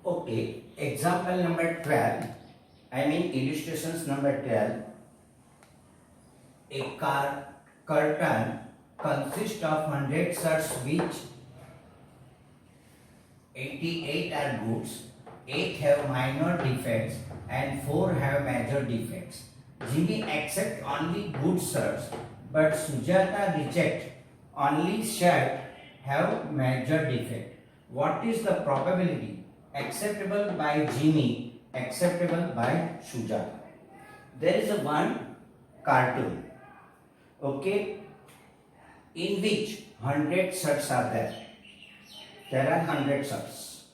Okay, example number 12, I mean illustrations number 12. A curtain consists of 100 shirts which 88 are goods, 8 have minor defects and 4 have major defects. Jimmy accepts only good shirts but Sujata rejects only shirt have major defect. What is the probability? Acceptable by Jimmy, acceptable by Sujata. There is a one cartoon, okay, in which 100 shirts are there. There are 100 shirts.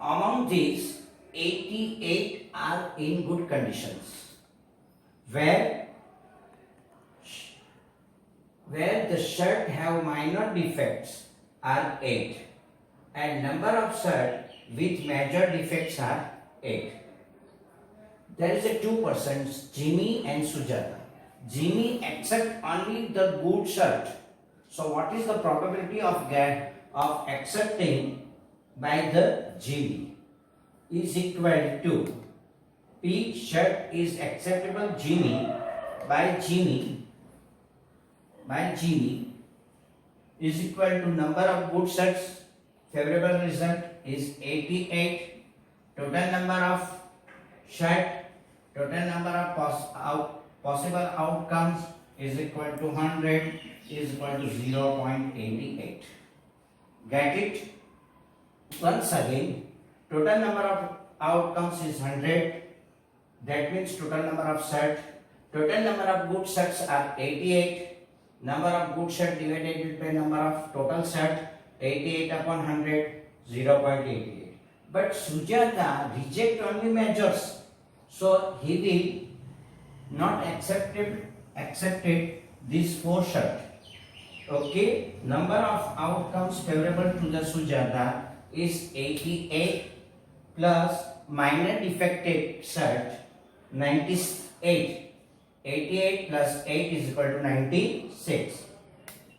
Among these, 88 are in good conditions, where the shirt have minor defects are 8 and number of shirt with major defects are 8. There is a two persons, Jimmy and Sujata. Jimmy accept only the good shirt. So what is the probability of accepting by the Jimmy is equal to P shirt is acceptable Jimmy by Jimmy is equal to number of good shirts. Favorable result is 88. Total number of shirt, total number of possible outcomes is equal to 100 is equal to 0.88. Get it? Once again, total number of outcomes is 100. That means total number of shirt. Total number of good shirts are 88. Number of good shirt divided by number of total shirt, 88 upon 100, 0.88. But Sujata reject only measures. So he will not accepted these 4 shirt. Okay, number of outcomes favorable to the Sujata is 88 plus minor defective shirt 98. 88 plus 8 is equal to 96.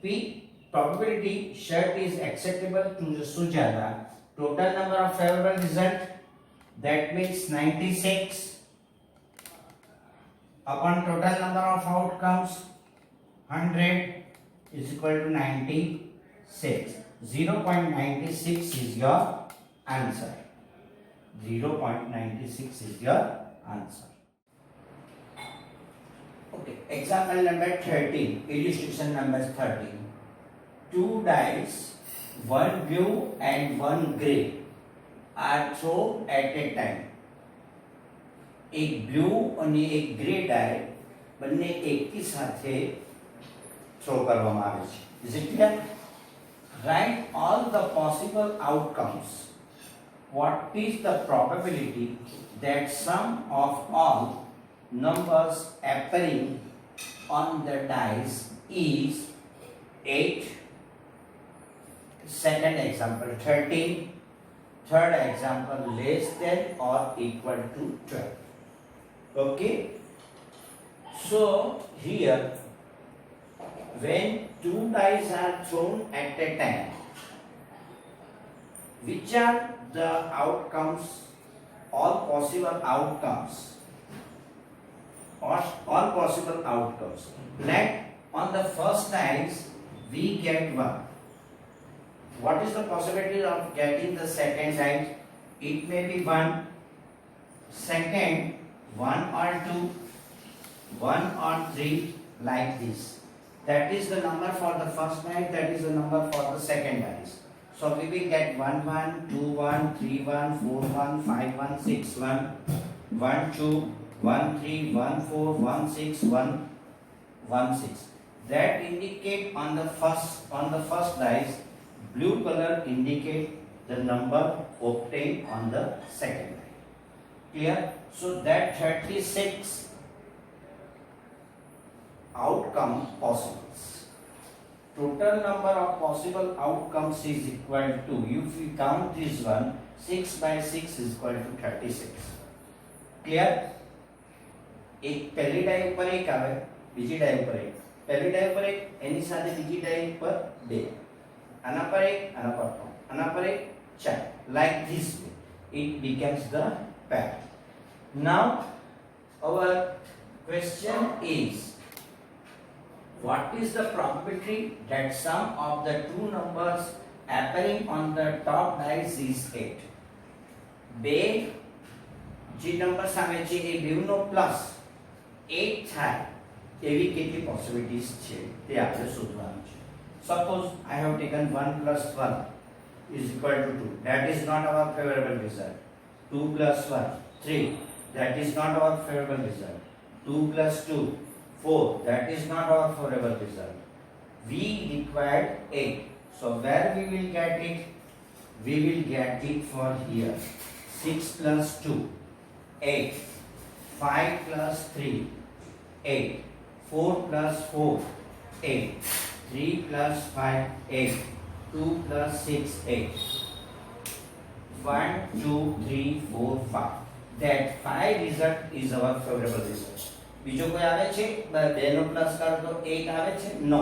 P probability shirt is acceptable to the Sujata. Total number of favorable result, that means 96 upon total number of outcomes 100 is equal to 96. 0.96 is your answer. 0.96 is your answer. Okay, example number 13, illustration number 13. 2 dice, one blue and one grey are thrown at a time. એક blue અને એક grey ડાય બંને એકી સાથે throw કરવામાં આવે છે. Is it clear? Write all the possible outcomes. What is the probability that sum of all numbers appearing on the dice is 8? Second example 13. Third example less than or equal to 12. Okay, so here when 2 dice are thrown at a time, which are the outcomes, all possible outcomes, all possible outcomes. Let on the first dice we get 1. What is the possibility of getting the second dice? It may be 1, second 1 or 2, 1 or 3, like this. That is the number for the first dice, that is the number for the second dice. So we will get 1 1, 2 1, 3 1, 4 1, 5 1, 6 1, 1 2, 1 3, 1 4, 1 6, 1 1 6. That indicate on the first dice. Blue color indicate the number obtained on the second dice. Clear? So that 36 outcome possibles. Total number of possible outcomes is equal to, if we count this one, 6 by 6 is equal to 36. Clear? એક પહેલી ડાય ઉપર એક આવે, બીજી ડાય ઉપર એક, પહેલી ડાય ઉપર એક, એની સાથે બીજી ડાય ઉપર 2, આના પર એક, આના પર 3, આના પર એક 4. like this way, it becomes the pair. Now our question is, what is the probability that sum of the two numbers appearing on the top dice is 8? બે જે નંબર સામે છે એ બેવનો પ્લસ 8 થાય એવી કેટલી પોસિબિલિટીઝ છે તે આપણે શોધવાનું છે. Suppose I have taken 1 plus 1 is equal to 2. That is not our favorable result. 2 plus 1 3. That is not our favorable result. 2 plus 2 4. That is not our favorable result. We required 8. So where we will get it? We will get it for here. 6 plus 2 8. 5 plus 3 8. 4 plus 4 8. 3 plus 5 8. 2 plus 6 8. 1 2 3 4 5. That 5 result is our favorable result. બીજો કોઈ આવે છે? બે નો plus કરો તો 8 આવે છે? No.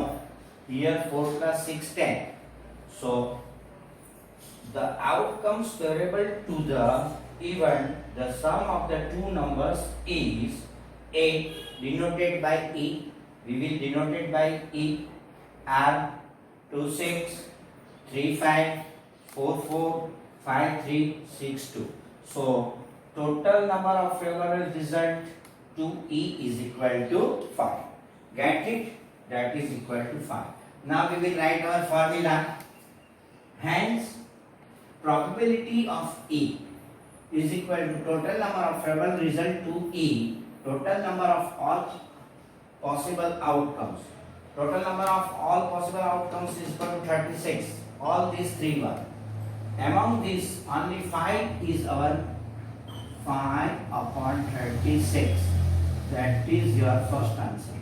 Here 4 plus 6 10. So the outcomes favorable to the event, the sum of the two numbers is 8 denoted by E. We will denote it by E. R 2 6 3 5 4 4 5 3 6 2. So total number of favorable result to E is equal to 5. Get it? That is equal to 5. Now we will write our formula. Hence probability of E is equal to total number of favorable result to E, total number of all possible outcomes. Total number of all possible outcomes is equal to 36. All these three were. Among these, only 5 is our 5 upon 36. That is your first answer.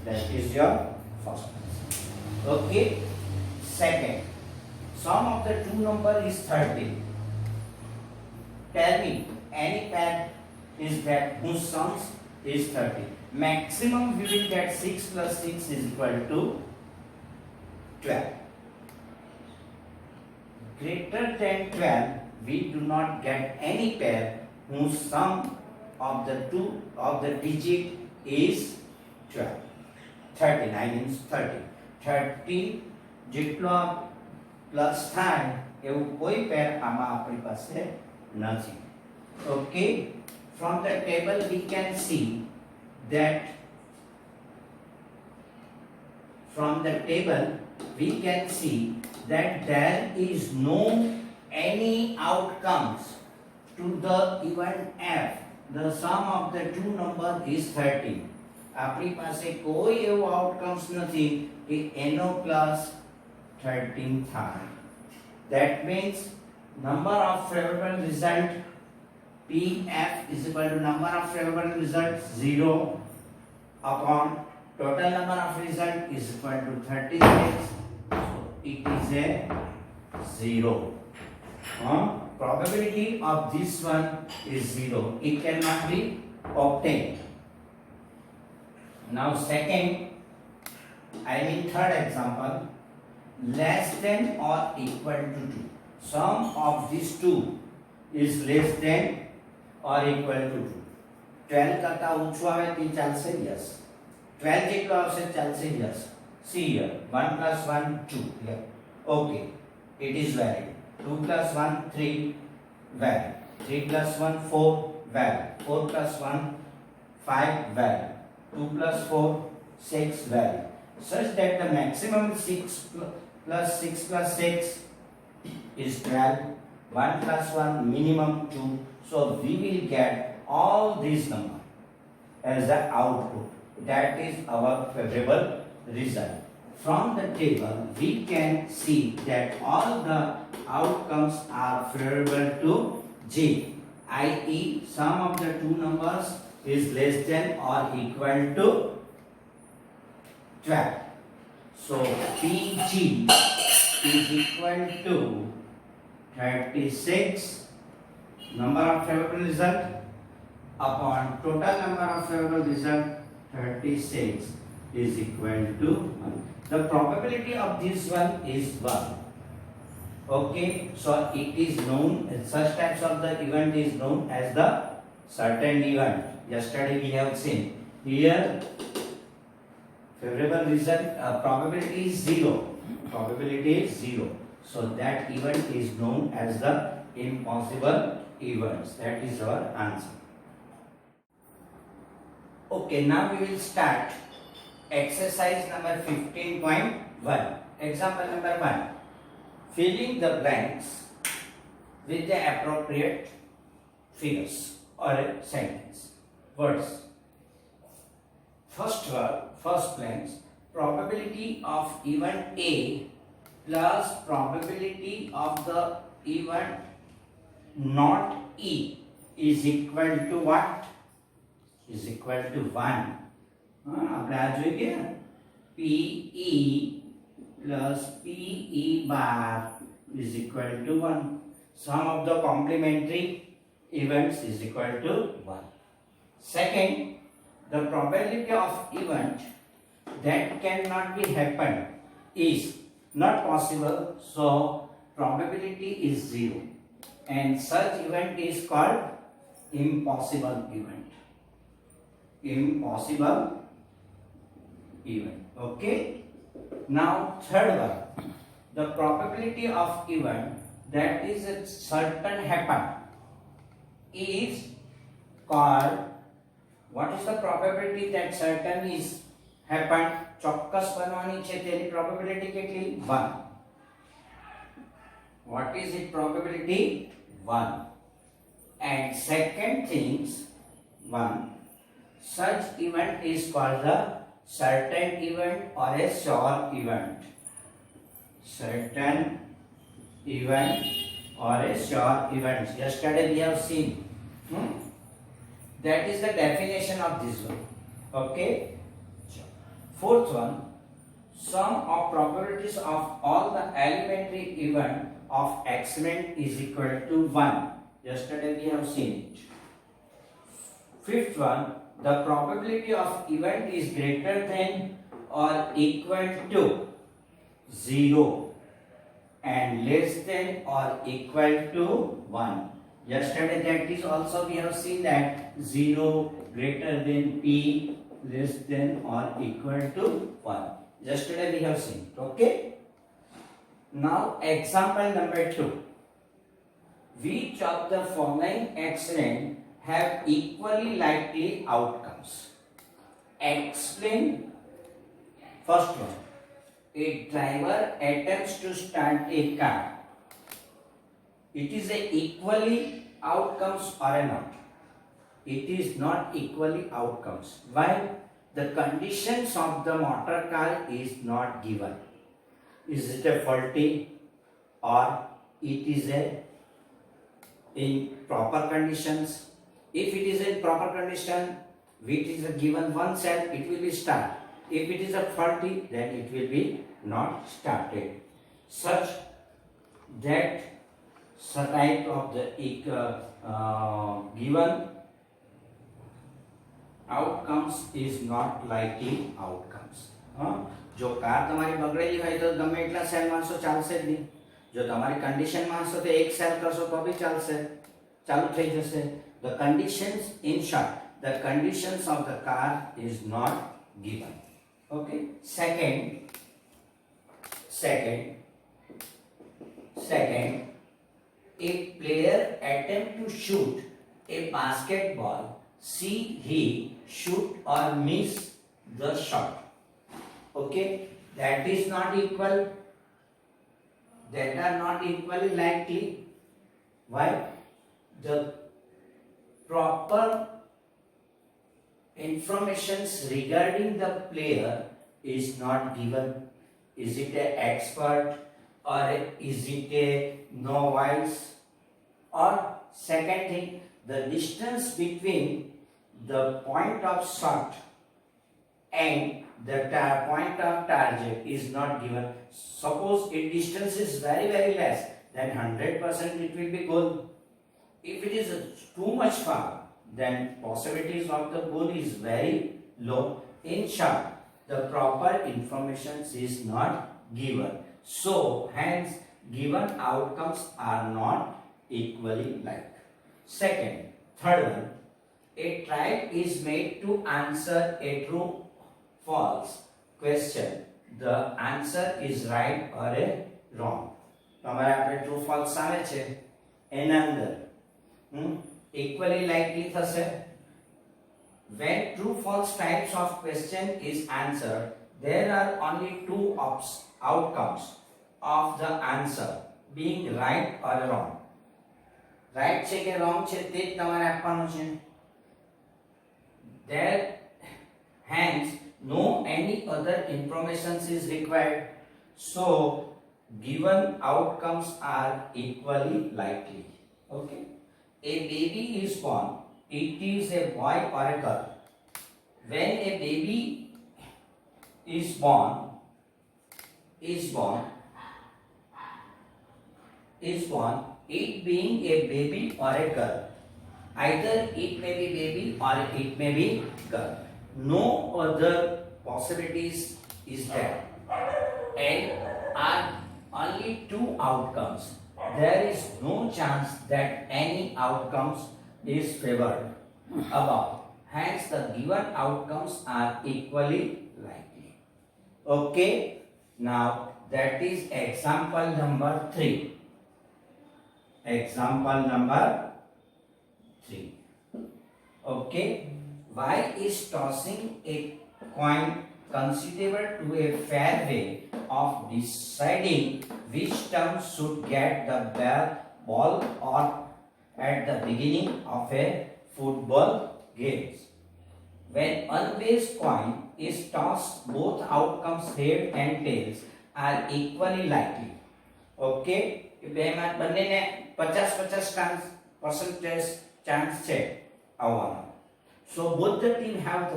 That is your first answer. Okay. Second, sum of the two number is 30. Tell me any pair is that whose sums is 30. Maximum we will get 6 plus 6 is equal to 12. Greater than 12 we do not get any pair whose sum of the two of the digit is 12. 39 means 30. 30 જેટલો plus થાય એવું કોઈ પેર આમાં આપણી પાસે નથી. Okay, from the table we can see that there is no any outcomes to the event F. The sum of the two number is 30. આપણી પાસે કોઈ એવું આઉટકમ્સ નથી કે એનો પ્લસ 13 થાય. That means number of favorable result PF is equal to number of favorable results 0 upon total number of result is equal to 36. So it is a 0. Probability of this one is 0. It cannot be obtained. Now second, third example, less than or equal to 2. Sum of these two is less than or equal to 2. 12 કરતા ઓછું આવે તે ચાલશે? Yes. 12 જેટલો આવશે ચાલશે? Yes. See here, 1 plus 1 2 here. Okay, it is valid. 2 plus 1 3 valid. 3 plus 1 4 valid. 4 plus 1 5 valid. 2 plus 4 6 valid. Such that the maximum 6 plus 6 plus 6 is 12. 1 plus 1 minimum 2. So we will get all these numbers as the output. That is our favorable result. From the table we can see that all the outcomes are favorable to J, i.e. sum of the two numbers is less than or equal to 12. So PG is equal to 36 number of favorable result upon total number of favorable result 36 is equal to 1. The probability of this one is 1. Okay, so it is known, such types of the event is known as the certain event. Yesterday we have seen here favorable result, probability is 0. Probability is 0. So that event is known as the impossible events. That is our answer. Okay, now we will start exercise number 15.1. Example number 1. Filling the blanks with the appropriate figures or a sentence. Words. First blanks. Probability of event A plus probability of the event not E is equal to what? Is equal to 1. આપણે આ જોઈ ગયા PE plus PE bar is equal to 1. Sum of the complementary events is equal to 1. Second, the probability of event that cannot be happen is not possible, so probability is 0, and such event is called impossible event. Impossible event. Okay. Now third one, the probability of event that is a certain happen is called, what is the probability that certain is happen? ચોક્કસ બનવાની છે તેની probability કેટલી? 1. What is its probability? 1. And second things, 1, such event is called the certain event or a sure event. Certain event or a sure event. Yesterday we have seen. That is the definition of this one. Okay. Fourth one, sum of probabilities of all the elementary event of exponent is equal to 1. Yesterday we have seen it. Fifth one, the probability of event is greater than or equal to 0 and less than or equal to 1. Yesterday that is also we have seen that 0 greater than P less than or equal to 1. Yesterday we have seen it. Okay. Now example number 2. Which of the following accident have equally likely outcomes? Explain. First one, a driver attempts to start a car. It is a equally outcomes or not? It is not equally outcomes. Why? The conditions of the motor car is not given. Is it a faulty or it is a in proper conditions? If it is in proper condition, which is a given one cell, it will be start. If it is a faulty, then it will be not started. Such that type of the given outcomes is not likely outcomes. જો car તમારી બગડેલી હોય તો ગમે એટલા cell મારશો ચાલશે જ નહીં. જો તમારી કન્ડિશન મારશો તો એક સેલ કરશો તો બી ચાલશે, ચાલુ થઈ જશે. The conditions, in short, the conditions of the car is not given. Okay. Second, a player attempt to shoot a basketball. See he shoot or miss the shot. Okay, that is not equal. That are not equally likely. Why? The proper informations regarding the player is not given. Is it an expert or is it a novice? Or second thing, the distance between the point of shot and the point of target is not given. Suppose if distance is very less, then 100% it will be goal. If it is too much far, then possibilities of the goal is very low. In short, the proper information is not given. So hence given outcomes are not equally like. Second, third one, a trial is made to answer a true false question. The answer is right or a wrong. તમારે આપણે true false આવે છે એના અંદર equally likely થશે. When true false types of question is answered, there are only two outcomes of the answer, being right or wrong. Right છે કે wrong છે તે જ તમારે આપવાનું છે. There hence no any other information is required, so given outcomes are equally likely. Okay, a baby is born, it is a boy or a girl. When a baby is born, it being a baby or a girl, either it may be baby or it may be girl. No other possibilities is there, and are only two outcomes. There is no chance that any outcomes is favored above. Hence, the given outcomes are equally likely. Okay. Now that is example number 3. Example number 3. Okay. Why is tossing a coin considered to a fair way of deciding which term should get the ball or at the beginning of a football game? When unbased coin is tossed, both outcomes head and tails are equally likely. Okay, બેમાં બંનેને 50-50% chance છે આવવાનો. So both the team have the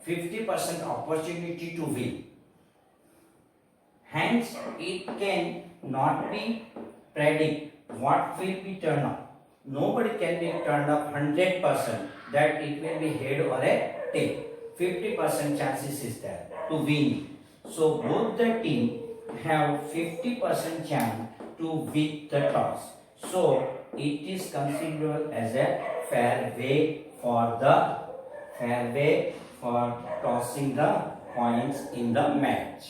50% opportunity to win. Hence, it can not be predict what will be turned up. Nobody can be turned up 100% that it will be head or a tail. 50% chances is there to win. So both the team have 50% chance to win the toss. So it is considered as a fair way for tossing the coins in the match.